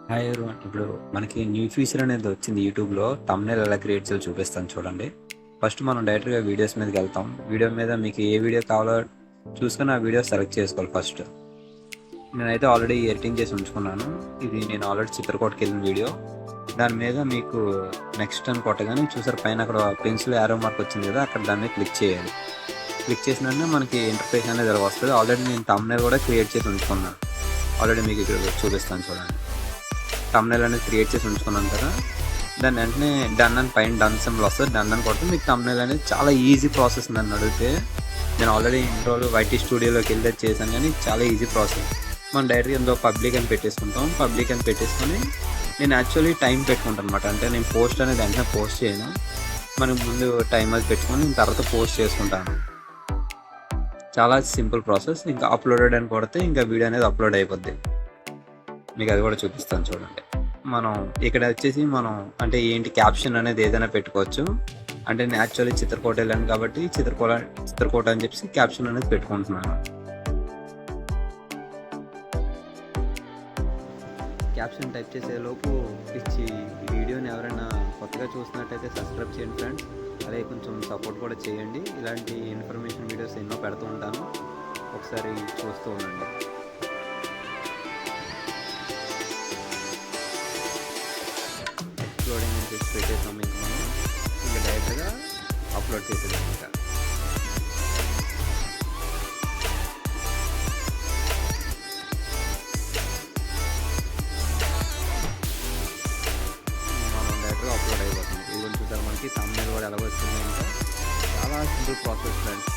Hi everyone. ఇప్పుడు మనకి new feature అనేది వచ్చింది యూట్యూబ్లో. థంబ్నెయిల్ ఎలా క్రియేట్ చేయాలో చూపిస్తాను చూడండి. ఫస్ట్ మనం డైరెక్ట్గా వీడియోస్ మీదకి వెళ్తాం. వీడియో మీద మీకు ఏ వీడియో కావాలో చూసుకొని ఆ వీడియో సెలెక్ట్ చేసుకోవాలి. ఫస్ట్ నేనైతే ఆల్రెడీ ఎడిటింగ్ చేసి ఉంచుకున్నాను. ఇది నేను ఆల్రెడీ చిత్రకూటకి వెళ్ళిన వీడియో. దాని మీద మీకు నెక్స్ట్ అని కొట్టగానే చూసారు పైన అక్కడ పెన్సిల్ యారో మార్క్ వచ్చింది కదా, అక్కడ దాని మీద క్లిక్ చేయాలి. క్లిక్ చేసిన వెంటనే మనకి ఇంటర్ఫేస్ అనేది ఇలా వస్తుంది. ఆల్రెడీ నేను థంబ్నెయిల్ కూడా క్రియేట్ చేసి ఉంచుకున్నాను. ఆల్రెడీ మీకు ఇక్కడ చూపిస్తాను చూడండి. థంబ్నెయిల్ అనేది క్రియేట్ చేసి ఉంచుకున్నాను కదా, దాన్ని వెంటనే డన్ అని పైన డన్ సింబల్ వస్తుంది. డన్ అని కొడితే మీకు థంబ్నెయిల్ అనేది చాలా ఈజీ ప్రాసెస్. నన్ను అడిగితే నేను ఆల్రెడీ ఇంట్రోలో వైటీ స్టూడియోలోకి వెళ్ళి చేశాను, కానీ చాలా ఈజీ ప్రాసెస్. మనం డైరెక్ట్గా ఇందులో పబ్లిక్ అని పెట్టేసుకుంటాం. పబ్లిక్ అని పెట్టేసుకొని నేను యాక్చువల్లీ టైం పెట్టుకుంటాను అనమాట. అంటే నేను పోస్ట్ అనేది వెంటనే పోస్ట్ చేయను, మనకు ముందు టైం అది పెట్టుకొని నేను తర్వాత పోస్ట్ చేసుకుంటాను. చాలా సింపుల్ ప్రాసెస్. ఇంకా అప్లోడెడ్ అని కొడితే ఇంకా వీడియో అనేది అప్లోడ్ అయిపోద్ది. మీకు అది కూడా చూపిస్తాను చూడండి. మనం ఇక్కడ వచ్చేసి మనం అంటే ఏంటి క్యాప్షన్ అనేది ఏదైనా పెట్టుకోవచ్చు. అంటే నేను యాక్చువల్లీ చిత్రకూట వెళ్ళాను కాబట్టి చిత్రకూట అని చెప్పి క్యాప్షన్ అనేది పెట్టుకుంటున్నాను. క్యాప్షన్ టైప్ చేసేలోపు ఈ వీడియోని ఎవరైనా కొత్తగా చూసినట్టయితే సబ్స్క్రైబ్ చేయండి ఫ్రెండ్స్. అలాగే కొంచెం సపోర్ట్ కూడా చేయండి. ఇలాంటి ఇన్ఫర్మేషన్ వీడియోస్ ఎన్నో పెడుతూ ఉంటాను, ఒకసారి చూస్తూ ఉండండి. అప్లోడింగ్ అని చెప్పి పెట్టేసాం. మనం ఇంకా డైరెక్ట్గా అప్లోడ్ చేసేదాం. ఇంకా మనం డైరెక్ట్గా అప్లోడ్ అయిపోతుంది. ఇది చూసారు మనకి థంబ్నెయిల్ కూడా ఎలా వస్తుంది. ఇంకా చాలా సింపుల్ ప్రాసెస్ ఫ్రెండ్స్.